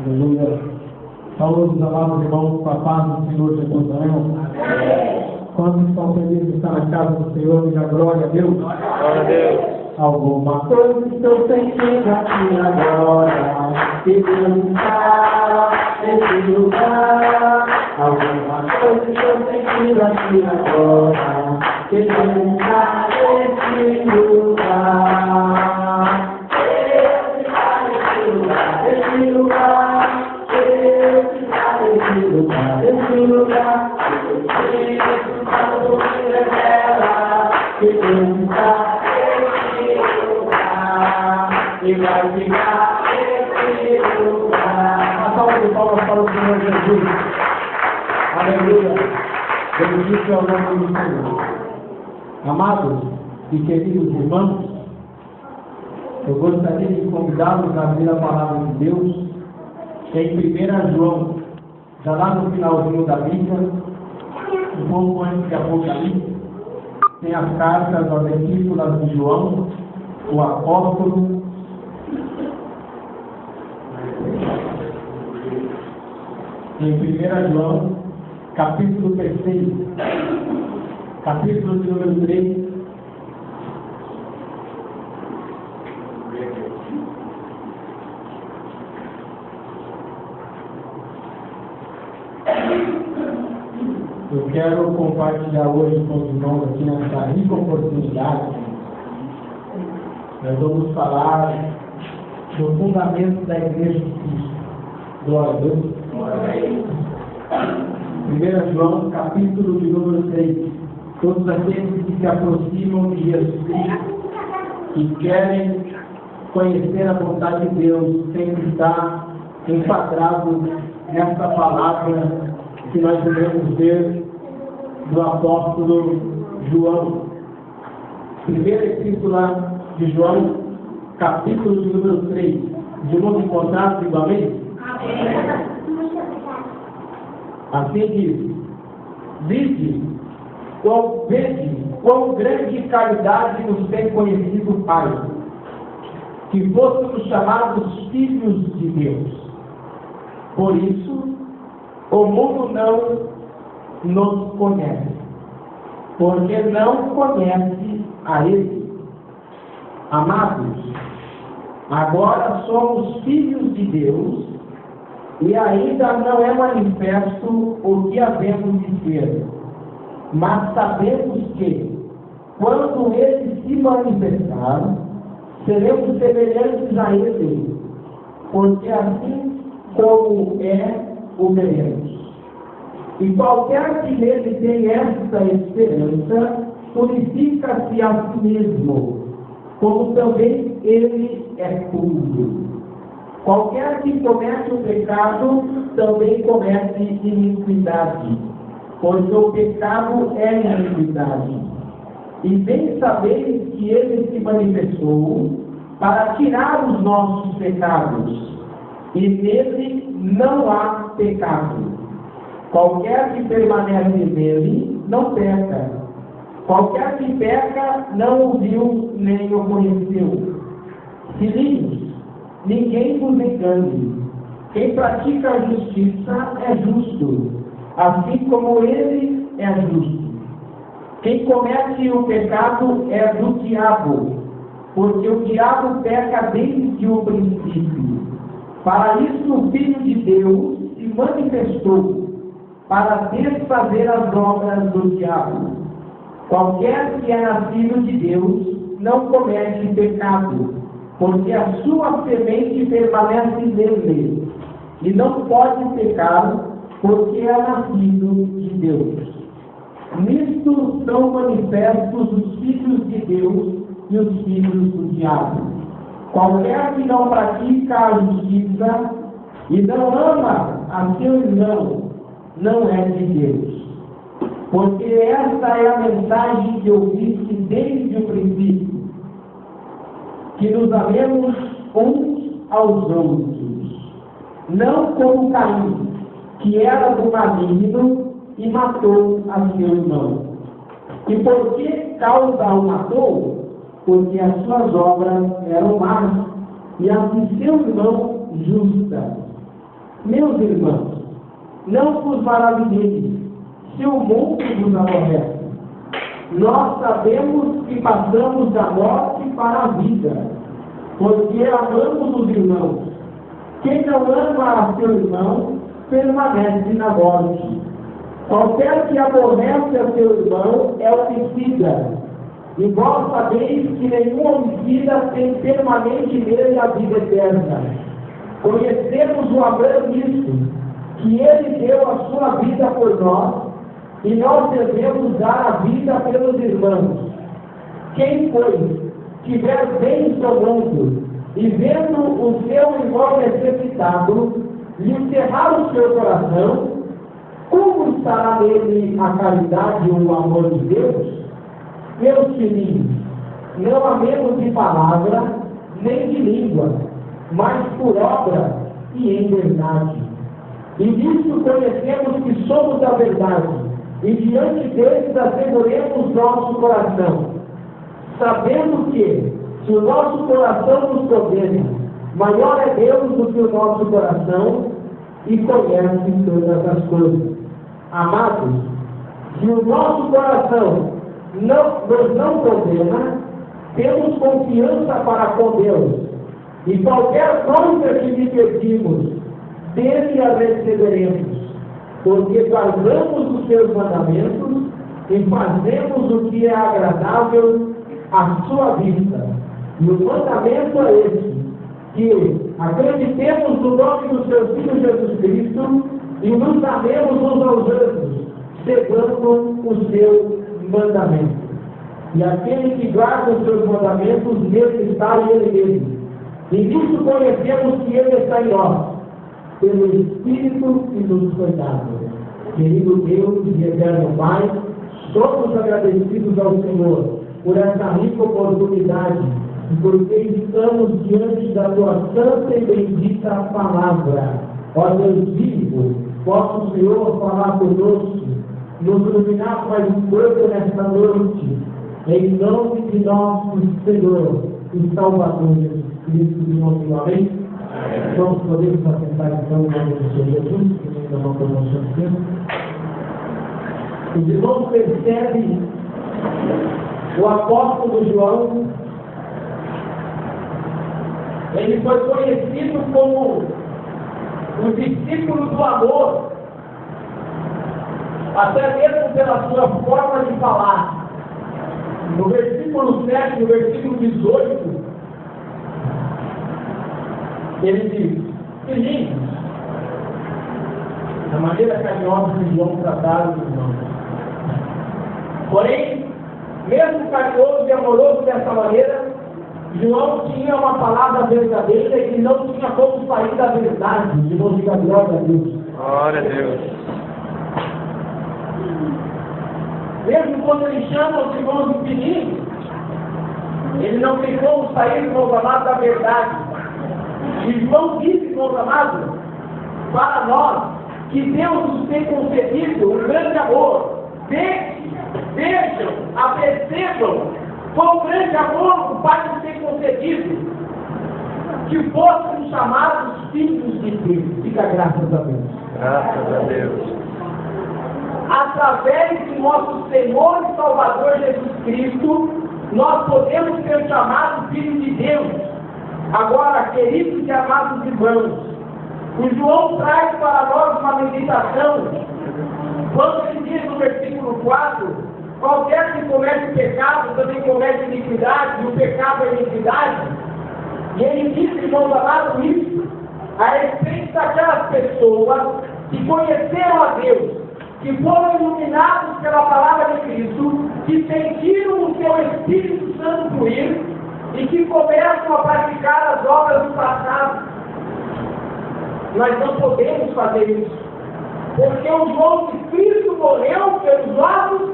Aleluia. Saúde, amados irmãos, com a paz do Senhor Jesus. Amém. Quantos estão felizes de estar na casa do Senhor? Diga glória a Deus. Glória a Deus. Alguma coisa estou sentindo aqui agora, que Deus está nesse lugar. Alguma coisa estou sentindo aqui agora, que Deus está nesse lugar. Deus está nesse lugar, nesse lugar. Deus está nesse lugar, nesse lugar. Espírito Santo me revela que Deus está e vai ficar nesse lugar. Uma salva de palmas para o Senhor Jesus. Aleluia. Bendito é o nome do Senhor. Amados e queridos irmãos, eu gostaria de convidá-los a abrir a palavra de Deus em 1 João, já lá no finalzinho da Bíblia, um pouco antes de Apocalipse, tem as cartas aos epístolas de João, o apóstolo. Em 1 João, capítulo 3, capítulo de número 3. Eu quero compartilhar hoje com os irmãos aqui nessa rica oportunidade. Nós vamos falar do fundamento da Igreja de Cristo. Glória a Deus. 1 João, capítulo de número 3. Todos aqueles que se aproximam de Jesus Cristo, que querem conhecer a vontade de Deus, sempre está enquadrado nessa palavra que nós devemos ver do apóstolo João. Primeira epístola de João, capítulo de número 3. De novo encontrado igualmente? Amém. Assim diz: vede quão grande caridade nos tem conhecido o Pai, que fôssemos chamados filhos de Deus. Por isso, o mundo não nos conhece, porque não conhece a Ele. Amados, agora somos filhos de Deus, e ainda não é manifesto o que havemos de ser. Mas sabemos que, quando Ele se manifestar, seremos semelhantes a Ele, porque assim como o veremos. E qualquer que nele tem esta esperança, purifica-se a si mesmo, como também ele é puro. Qualquer que comete o pecado, também comete iniquidade, pois o pecado é iniquidade. E bem sabeis que ele se manifestou para tirar os nossos pecados, e nele não há pecado. Qualquer que permanece nele não peca. Qualquer que peca não o viu nem o conheceu. Filhinhos, ninguém vos engane. Quem pratica a justiça é justo, assim como ele é justo. Quem comete o pecado é do diabo, porque o diabo peca desde o princípio. Para isso o Filho de Deus se manifestou, para desfazer as obras do diabo. Qualquer que é nascido de Deus não comete pecado, porque a sua semente permanece nele, e não pode pecar, porque é nascido de Deus. Nisto são manifestos os filhos de Deus e os filhos do diabo. Qualquer que não pratica a justiça e não ama a seu irmão, não é de Deus. Porque esta é a mensagem que ouviste desde o princípio, que nos amemos uns aos outros, não como Caim, que era do maligno e matou a seu irmão. E por que causa o matou? Porque as suas obras eram más e as de seu irmão justas. Meus irmãos, não vos maravilheis se o mundo vos aborrece. Nós sabemos que passamos da morte para a vida, porque amamos os irmãos. Quem não ama a seu irmão, permanece na morte. Qualquer que aborrece a seu irmão é homicida. E vós sabeis que nenhum homicida tem permanente nele a vida eterna. Conhecemos o Abraão nisto, que ele deu a sua vida por nós, e nós devemos dar a vida pelos irmãos. Quem, pois, tiver bens do mundo, e vendo o seu irmão necessitado, lhe cerrar o seu coração, como estará nele a caridade ou o amor de Deus? Meus filhinhos, não amemos de palavra, nem de língua, mas por obra e em verdade. E disso conhecemos que somos da verdade, e diante deles asseguremos nosso coração, sabendo que, se o nosso coração nos condena, maior é Deus do que o nosso coração, e conhece todas as coisas. Amados, se o nosso coração nos não condena, temos confiança para com Deus, e qualquer coisa que lhe pedimos, dele a receberemos, porque guardamos os seus mandamentos e fazemos o que é agradável à sua vista. E o mandamento é esse, que acreditemos no nome do seu Filho Jesus Cristo e nos amemos uns aos outros, segundo o seu mandamento. E aquele que guarda os seus mandamentos, nele está e ele nele. E nisso conhecemos que ele está em nós, pelo Espírito que nos foi dado. Querido Deus e eterno Pai, somos agradecidos ao Senhor por essa rica oportunidade e porque estamos diante da tua santa e bendita palavra. Ó Deus vivo, possa o Senhor falar conosco, nos iluminar mais um pouco nesta noite, em nome de nosso Senhor e Salvador Jesus Cristo, de nosso amém. Vamos poder nos assentar então em nome do Senhor Jesus, que ainda não pronunciamos o tempo. Os irmãos percebem o apóstolo João, ele foi conhecido como o discípulo do amor, até mesmo pela sua forma de falar. No versículo 7, no versículo 18, ele diz: filhinhos, da maneira carinhosa que João tratava os irmãos. Porém, mesmo carinhoso e amoroso dessa maneira, João tinha uma palavra verdadeira e não tinha como sair da verdade. De vos diga glória a Deus. Glória a Deus. Mesmo quando ele chama os irmãos de filhinhos, ele não tem como sair, irmãos amados, da verdade. E João disse, irmãos amados, para nós, que Deus nos tem concedido um grande amor. Vejam, percebam qual o grande amor o Pai nos tem concedido, que fôssemos chamados filhos de Deus. Fica graças a Deus. Graças a Deus. Através de nosso Senhor e Salvador Jesus Cristo, nós podemos ser chamados filhos de Deus. Agora, queridos e amados irmãos, o João traz para nós uma meditação, quando ele diz no versículo 4, qualquer que comete pecado também comete iniquidade, e o pecado é iniquidade. E ele diz, irmãos amados, isso a respeito daquelas pessoas que conheceram a Deus, que foram iluminados pela palavra de Cristo, que sentiram o seu Espírito Santo fluir e que começam a praticar as obras do passado. Nós não podemos fazer isso, porque o João de Cristo morreu pelos nossos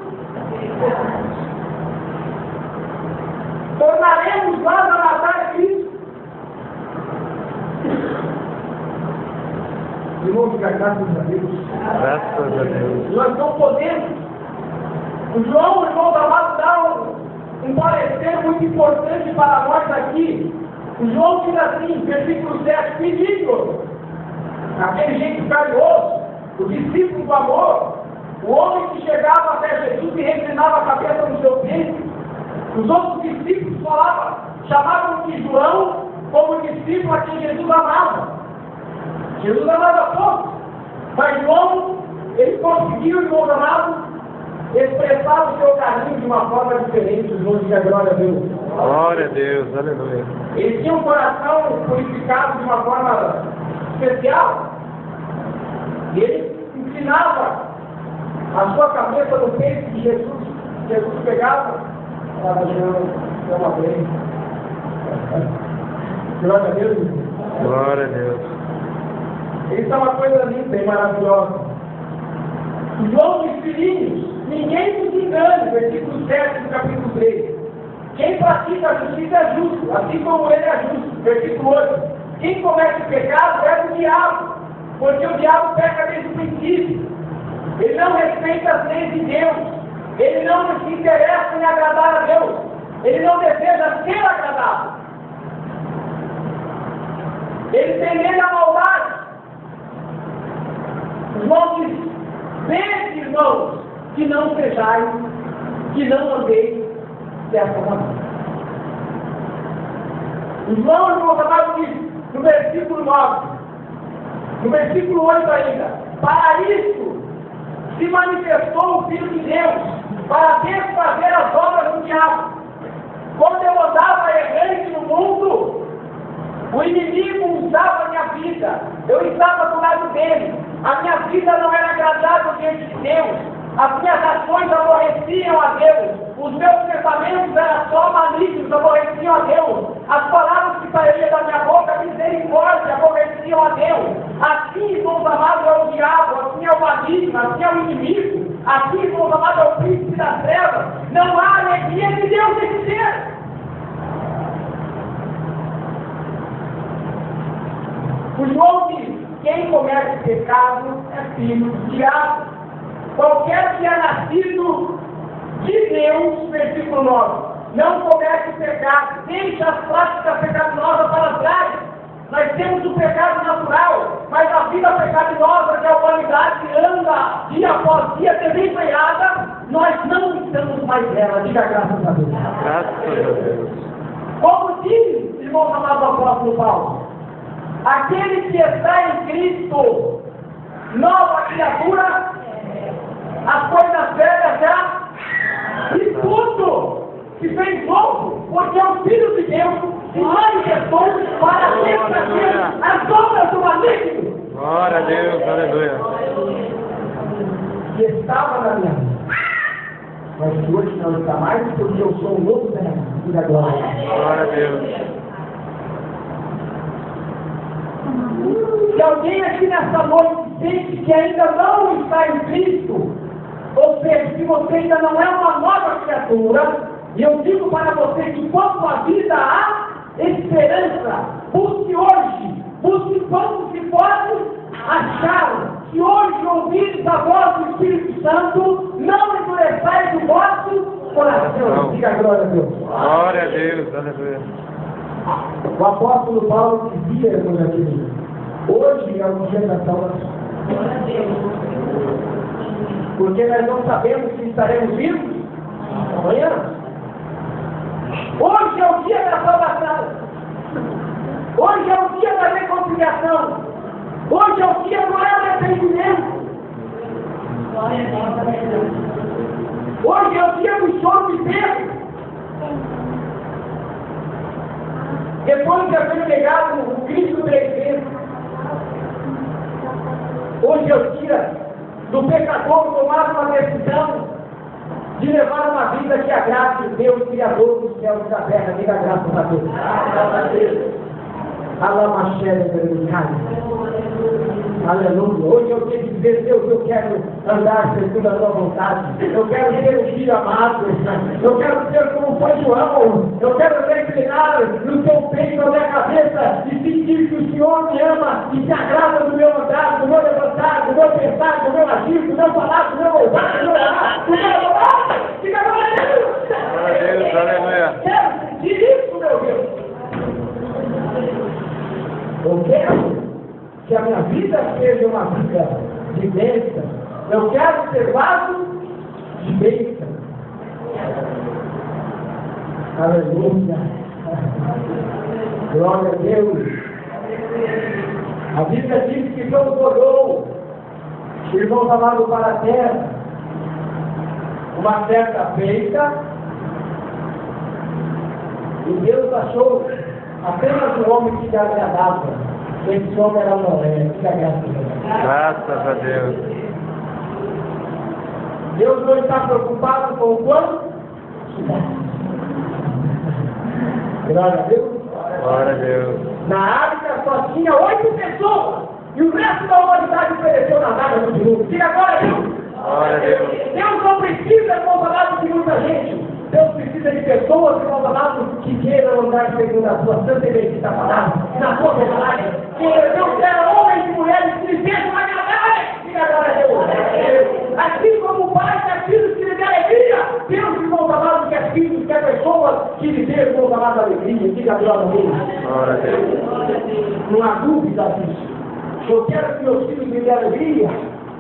pecados. Tornaremos nós a matar Cristo. Irmãos, graças a Deus. Graças a Deus. Nós não podemos. O João, irmão amado, dá um parecer muito importante para nós aqui. O João diz assim, versículo 7, filhinho, aquele jeito carinhoso, o discípulo do amor, o homem que chegava até Jesus e reclinava a cabeça no seu peito. Os outros discípulos chamavam de João como discípulo a quem Jesus amava. Jesus amava todos, mas João, ele conseguiu, irmãos amados, expressar o seu carinho de uma forma diferente. Os irmãos dizem glória a Deus. Glória a Deus, aleluia. Ele tinha um coração purificado de uma forma especial. E ele inclinava a sua cabeça no peito de Jesus. Jesus pegava, falava, eu amei. Glória a Deus. Glória a Deus. Isso é uma coisa linda e maravilhosa. João dos filhinhos, ninguém nos engane, versículo 7 do capítulo 3. Quem pratica a justiça é justo, assim como ele é justo. Versículo 8. Quem comete pecado é o diabo, porque o diabo peca desde o princípio. Ele não respeita as leis de Deus. Ele não se interessa em agradar a Deus. Ele não deseja ser agradado. Ele tem medo da maldade. João diz: vede, irmãos, que não sejais, que não andeis dessa maneira. João, irmãos amados, diz no versículo 9, no versículo 8 ainda: para isso se manifestou o Filho de Deus, para desfazer as obras do diabo. Quando eu andava errante no mundo, o inimigo usava a minha vida, eu estava do lado dele, a minha vida não era agradável diante de Deus, as minhas ações aborreciam a Deus, os meus pensamentos eram só malignos, aborreciam a Deus, as palavras que saíam da minha boca, misericórdia, aborreciam a Deus. Assim, irmãos amados, é o diabo, assim é o maligno, assim é o inimigo, assim, irmãos amados, é o príncipe das trevas. Não há alegria de Deus nesse ser. O João diz: quem comete pecado é filho do diabo. Qualquer que é nascido de Deus, versículo 9, não comete pecado, deixa as práticas pecaminosas para trás. Nós temos o pecado natural, mas a vida pecaminosa que a humanidade anda dia após dia desempenhada, nós não estamos mais nela. Diga graças a Deus. Graças a Deus. Como diz, irmão amado apóstolo Paulo, aquele que está em Cristo, nova criatura, as coisas velhas já, e tudo se fez novo, porque o Filho de Deus se manifestou para desfazer as obras do maligno. Glória a Deus, aleluia. Que estava na minha vida, mas que hoje não está mais, porque eu sou o novo da glória. Glória a Deus. Se alguém aqui nessa noite sente que ainda não está em Cristo, ou seja, se você ainda não é uma nova criatura, e eu digo para você que quanto à vida há esperança, busque hoje, busque quanto se pode achar. Se hoje ouvires a voz do Espírito Santo, não endureçais o vosso coração. Diga glória a Deus. Glória a Deus, aleluia. O apóstolo Paulo dizia, irmãos aqui, hoje é o dia da salvação. Porque nós não sabemos se estaremos vivos amanhã. Hoje é o dia da salvação. Hoje é o dia da reconciliação. Hoje é o dia do arrependimento. Hoje é o dia do choro de Deus. Depois de haver pegado o Cristo 3 vezes, hoje é o dia do pecador tomar uma decisão de levar uma vida que agrade a Deus, Criador dos céus e da terra. Diga graças a Deus. Aleluia. Hoje eu tenho que dizer: Deus, eu quero andar segundo a tua vontade. Eu quero ser um filho amado. Eu quero ser como foi João. Eu quero reclinar no teu peito, na minha cabeça, e sentir que o Senhor me ama e se agrada do meu andar, do meu levantar, do meu pensar, do meu agir, do meu falar, do meu ousar, do meu orar, do meu adorar. Fica glória a Deus. Glória a Deus, aleluia. Quero sentir isso, meu Deus. Eu quero que a minha vida seja uma vida de bênção. Eu quero ser vaso de bênção. Aleluia. Glória a Deus. A Bíblia diz que Deus olhou, irmãos amados, para a terra, uma terra feita, e Deus achou apenas um homem que lhe agradava. Esse homem era Noé, que agradava. Graças a Deus. Deus não está preocupado com o quanto? Glória a Deus. Glória a Deus. Na África só tinha 8 pessoas. E o resto da humanidade pereceu na água do dilúvio. Diga agora, Deus. Glória a Deus. Deus não precisa, irmãos amados, de muita gente. Deus precisa de pessoas, irmãos amados, que queiram andar segundo a sua santa e bendita palavra, na sua verdade. Deus quer homens e mulheres que lhe sejam agradáveis. Diga agora, Deus. Assim como o Pai quer filhos que lhe dê alegria, Deus, irmãos amados, quer filhos, quer pessoas que lhe dê, irmãos amados, alegria. Diga agora, Deus. Glória a Deus. Não há dúvida disso. Eu quero que meus filhos me dêem alegria.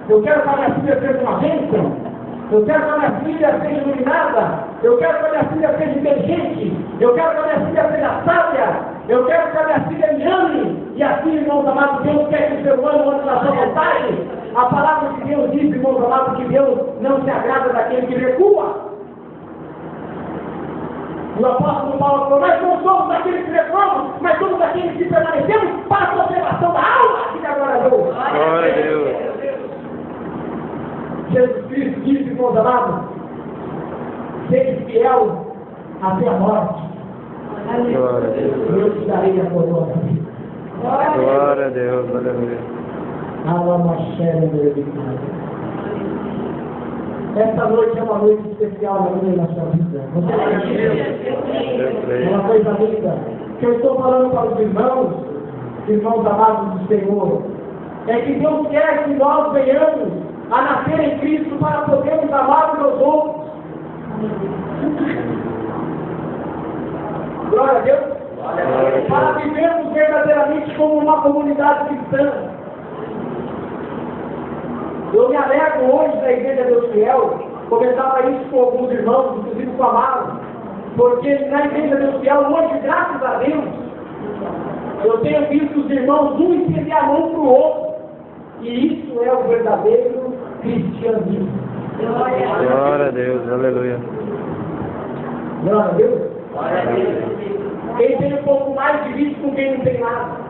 Eu quero que a minha filha seja uma bênção. Eu quero que a minha filha seja iluminada. Eu quero que a minha filha seja inteligente. Eu quero que a minha filha seja sábia. Eu quero que a minha filha me ame. E assim, irmãos amados, Deus quer que o ser humano ande na sua vontade. A palavra de Deus diz, irmãos amados, que Deus não se agrada daquele que recua. O apóstolo Paulo falou, nós não somos daqueles que reclamam, mas somos daqueles que permanecemos para a conservação da alma. Diga agora a Deus. Glória a Deus. Jesus Cristo disse, irmãos amados, seja fiel até a morte. Glória a E Deus. eu te darei a coroa da vida. Glória a Deus. Aleluia. Esta noite é uma noite especial na minha e na sua vida. Você é uma coisa linda. Que eu estou falando para os irmãos amados do Senhor, é que Deus quer que nós venhamos a nascer em Cristo para podermos amar os meus outros. Glória a Deus. Para vivermos verdadeiramente como uma comunidade cristã. Eu me alegro hoje da Igreja Deus Fiel, comentava isso com alguns irmãos, inclusive com a Amaro, porque na Igreja Deus Fiel, hoje, graças a Deus, eu tenho visto os irmãos um estender a mão para o outro, e isso é o verdadeiro cristianismo. Glória a Deus. Aleluia. Glória a Deus. Quem tem um pouco mais de vício com quem não tem nada.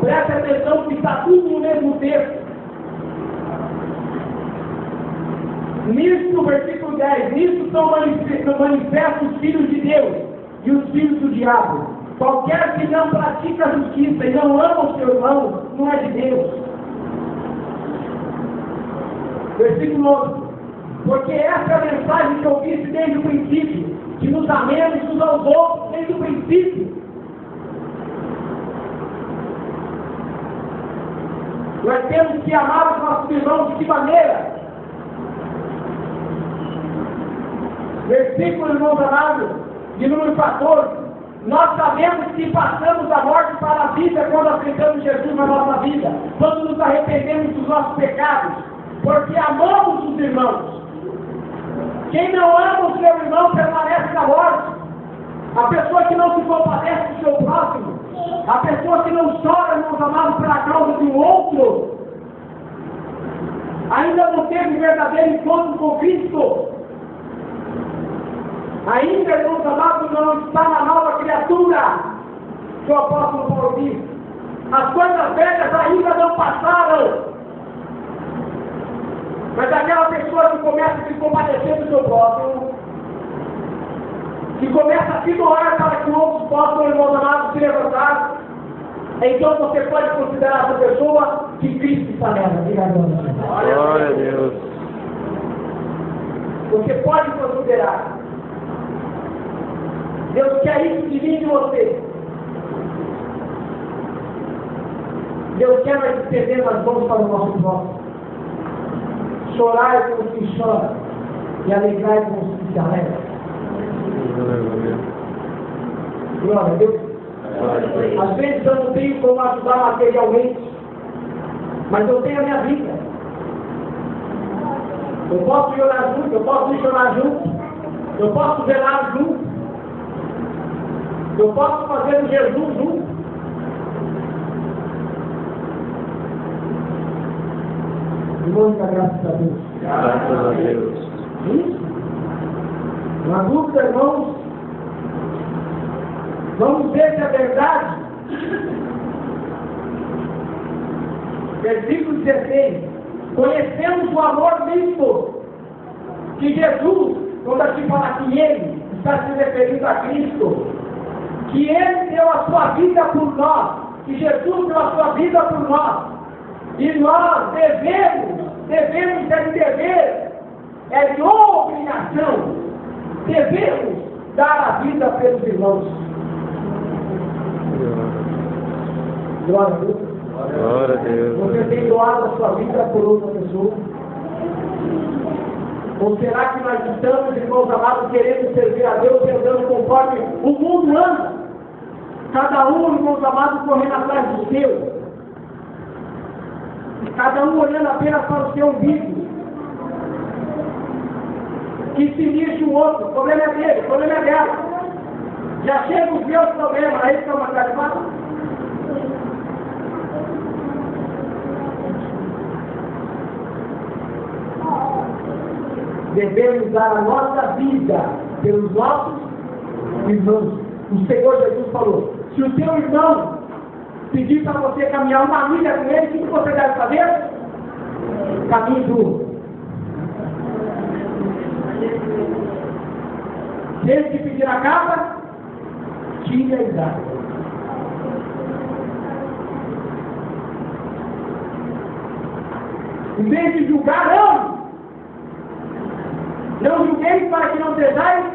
Preste atenção que está tudo no mesmo texto. Nisso, no versículo 10, nisso são manifestos os filhos de Deus e os filhos do diabo. Qualquer que não pratica a justiça e não ama o seu irmão, não é de Deus. Versículo 11. Porque essa é a mensagem que eu disse desde o princípio, que nos amemos uns aos outros desde o princípio. Nós temos que amar os nossos irmãos de que maneira? Versículo, irmãos amados, de número 14. Nós sabemos que passamos da morte para a vida quando aceitamos Jesus na nossa vida, quando nos arrependemos dos nossos pecados, porque amamos os irmãos. Quem não ama o seu irmão permanece na morte. A pessoa que não se compadece do seu próximo, a pessoa que não chora, irmãos amados, pela causa de um outro, ainda não teve verdadeiro encontro com Cristo. Ainda, irmãos amados, não está na nova criatura que o apóstolo Paulo diz. As coisas velhas ainda não passaram. Mas aquela pessoa que começa a se compadecer do seu próximo, que começa a se doar para que outros possam, irmãos amados, se levantar, então você pode considerar essa pessoa que Cristo está nela. Glória a Deus. Você pode considerar. Deus quer isso de mim e de você. Deus quer nós estender as mãos para o nosso próximo. Chorar com os que choram e alegrar com os que se alegram. Aleluia. Glória a Deus. Às vezes eu não tenho como ajudar materialmente, mas eu tenho a minha vida. Eu posso orar junto, eu posso missionar junto, eu posso velar junto, eu posso fazer o jejum junto. Muita graças a Deus. Graças a Deus. Isso? Na dúvida, irmãos, vamos ver se é verdade. Versículo 16. Conhecemos o amor misto que Jesus, quando aqui fala que Ele está se referindo a Cristo, que Ele deu a sua vida por nós, que Jesus deu a sua vida por nós, e nós devemos é de dever, é de obrigação, devemos dar a vida pelos irmãos. Glória a Deus. Glória a Deus. Você tem doado a sua vida por outra pessoa? Ou será que nós estamos, irmãos amados, querendo servir a Deus e andando conforme o mundo anda? Cada um, irmãos amados, correndo atrás do seu. Cada um olhando apenas para o seu umbigo. Que se lixe o outro. O problema é dele, o problema é dela. Já chega os meus problemas, aí fica uma carifada. Devemos dar a nossa vida pelos nossos irmãos. O Senhor Jesus falou: se o teu irmão pedir para você caminhar uma milha com ele, o que você deve fazer? Caminho duro. Se ele te pedir a capa, tira e dá. Em vez de julgar, não julgueis para que não sejais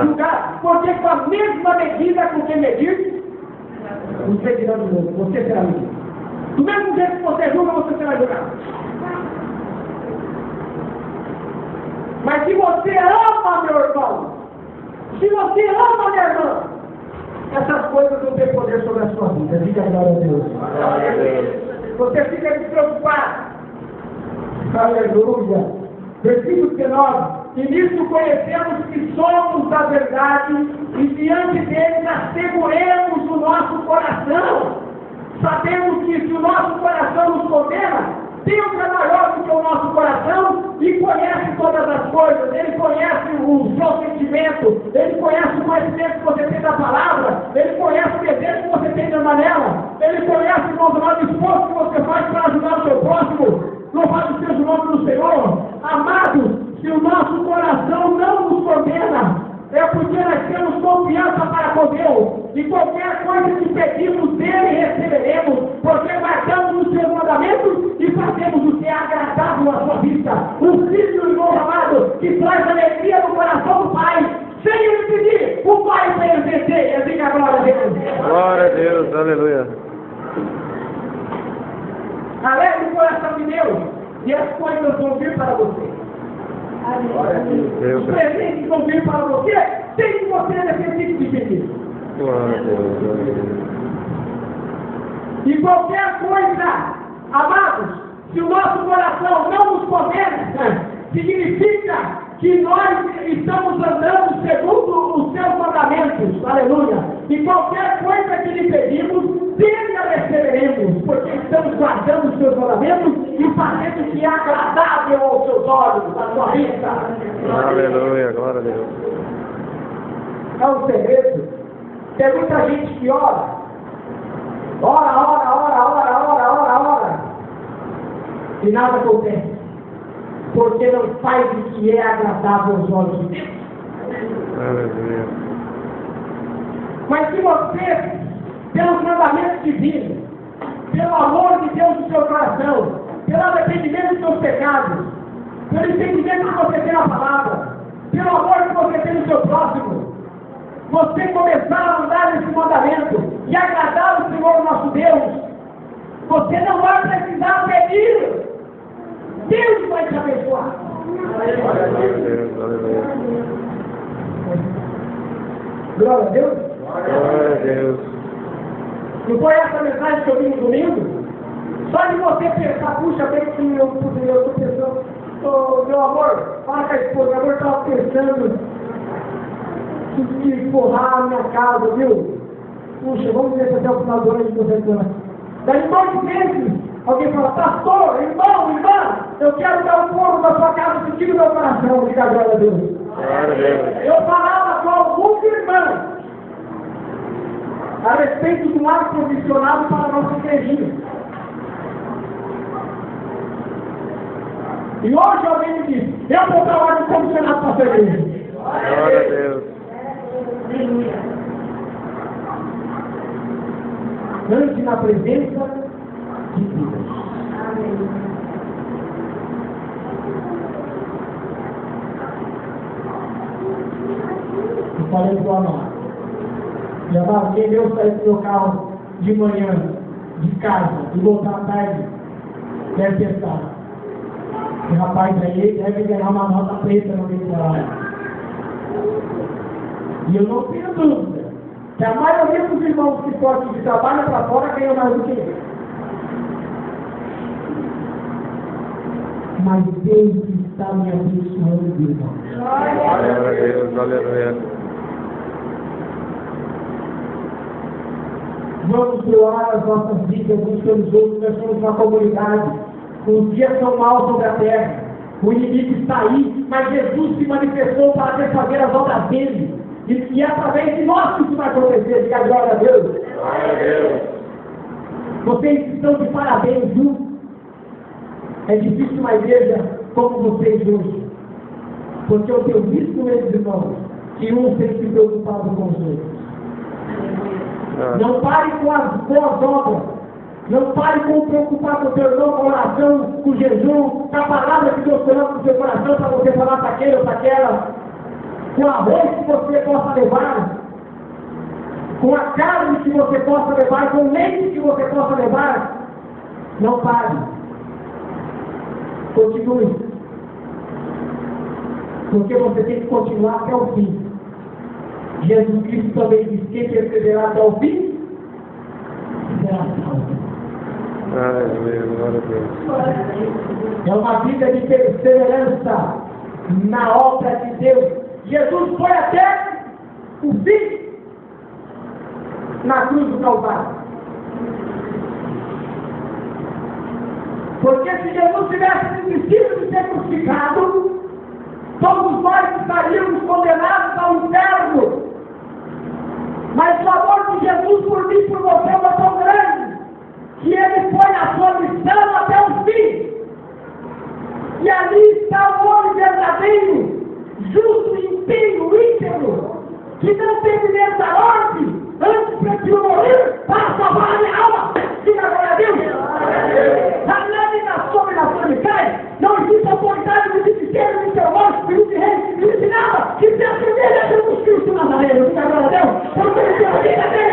julgados, porque com a mesma medida com que medir, você será do mundo, você será medido. Do mesmo jeito que você julga, você será julgado. Mas se você ama, meu irmão, se você ama, minha irmã, essas coisas não têm poder sobre a sua vida. Diga glória a Deus. Glória a Deus. Você fica despreocupado. Aleluia. Versículo 19. E nisso conhecemos que somos da verdade e diante dele asseguremos o nosso coração. Sabemos que se o nosso coração nos condena, Deus é maior do que o nosso coração e conhece todas as coisas. Ele conhece o seu sentimento, Ele conhece o conhecimento que você tem da palavra, Ele conhece o desejo que você tem de andar nela, Ele conhece, irmão, o esforço que você faz para ajudar o seu próximo. Louvado seja o nome do Senhor. Amados, se o nosso coração não nos condena, é porque nós temos confiança para com Deus. E qualquer coisa que pedimos dele, receberemos, porque guardamos os seus mandamentos e fazemos o que é agradável à sua vista. O Filho, irmão amado, que traz alegria no coração do Pai, sem ele pedir, o Pai vai exercer. Diga a glória a Deus. Glória a Deus, aleluia. Alegre o coração de Deus, e as coisas vão vir para você. Os presentes vão vir para você, sem que você necessite de pedir. Glória a Deus, glória a Deus. E qualquer coisa, amados, se o nosso coração não nos condena, significa que nós estamos andando segundo os seus mandamentos. Aleluia. E qualquer coisa que lhe pedimos, dele a receberemos, porque estamos guardando os seus mandamentos e fazendo o que é agradável aos seus olhos, à sua vista. Aleluia, glória a Deus. É um segredo. Tem muita gente que ora, e nada acontece, porque não faz o que é agradável aos olhos de Deus. Aleluia. Mas se você, pelos mandamentos divinos, pelo amor de Deus no seu coração, pelo arrependimento dos seus pecados, pelo entendimento que você tem na palavra, pelo amor que você tem no seu próximo, você começar a andar nesse mandamento e agradar o Senhor nosso Deus, você não vai precisar pedir. Deus vai te abençoar. Glória a Deus, aleluia. Glória a Deus. Glória a Deus. Não foi essa a mensagem que eu vi no domingo? Só de você pensar, puxa, bem que eu estou pensando, meu amor, fala com a esposa, meu amor, estava pensando que forrar a minha casa, viu? Puxa, vamos ver se até o final do ano a gente consegue. Daí, 2 meses, alguém fala, pastor, irmã, eu quero dar um forro na sua casa, sentindo meu coração, diga glória a Deus. Eu falava com alguns irmãos a respeito do ar-condicionado para a nossa igrejinha. E hoje alguém me disse, eu vou dar o ar-condicionado para a sua igreja. Glória a Deus. Ande na presença de Deus. Eu falei para o amado, quem Deus sair do meu carro de manhã, de casa, e voltar à tarde, deve pensar, esse rapaz aí deve ganhar uma nota preta no meu trabalho. E eu não tenho dúvida que a maioria dos irmãos que forte de trabalho para fora ganham mais do que ele. Mas Deus está me abençoando, irmão. Glória a Deus, aleluia. Vamos doar as nossas vidas uns pelos outros, nós somos uma comunidade. Os dias são maus sobre a terra. O inimigo está aí, mas Jesus se manifestou para desfazer as obras dele. E é através de nós que isso vai acontecer, diga glória a Deus. Glória a Deus. Vocês estão de parabéns, viu? É difícil uma igreja como vocês hoje. Porque eu tenho visto meus irmãos que um tem se preocupado com os outros. Não pare com as boas obras. Não pare com preocupar com o teu irmão, com a oração, com o jejum, com a palavra que Deus coloca no seu coração para você falar para aquele ou para aquela. Com o arroz que você possa levar, com a carne que você possa levar, com o leite que você possa levar. Não pare. Continue. Porque você tem que continuar até o fim. Jesus Cristo também diz: quem perseverar até o fim, será salvo. Aleluia, glória a Deus. É uma vida de perseverança na obra de Deus. Jesus foi até o fim na cruz do Calvário. Porque se Jesus tivesse desistido de ser crucificado, todos nós estaríamos condenados ao inferno. Mas o amor de Jesus por mim e por você é tão grande que ele foi na sua missão até o fim. E ali está o homem verdadeiro, justo, inteiro, íntegro, que não tem medo da morte, antes prefiro morrer para salvar a minha alma. Diga glória a Deus. A neve na sombra e na fome cai. Não existe autoridade de ministério, de teológico, de rei, de nada, que se assemelha a Jesus Cristo Nazareno. Diga glória a Deus. Porque ele tem a vida dele.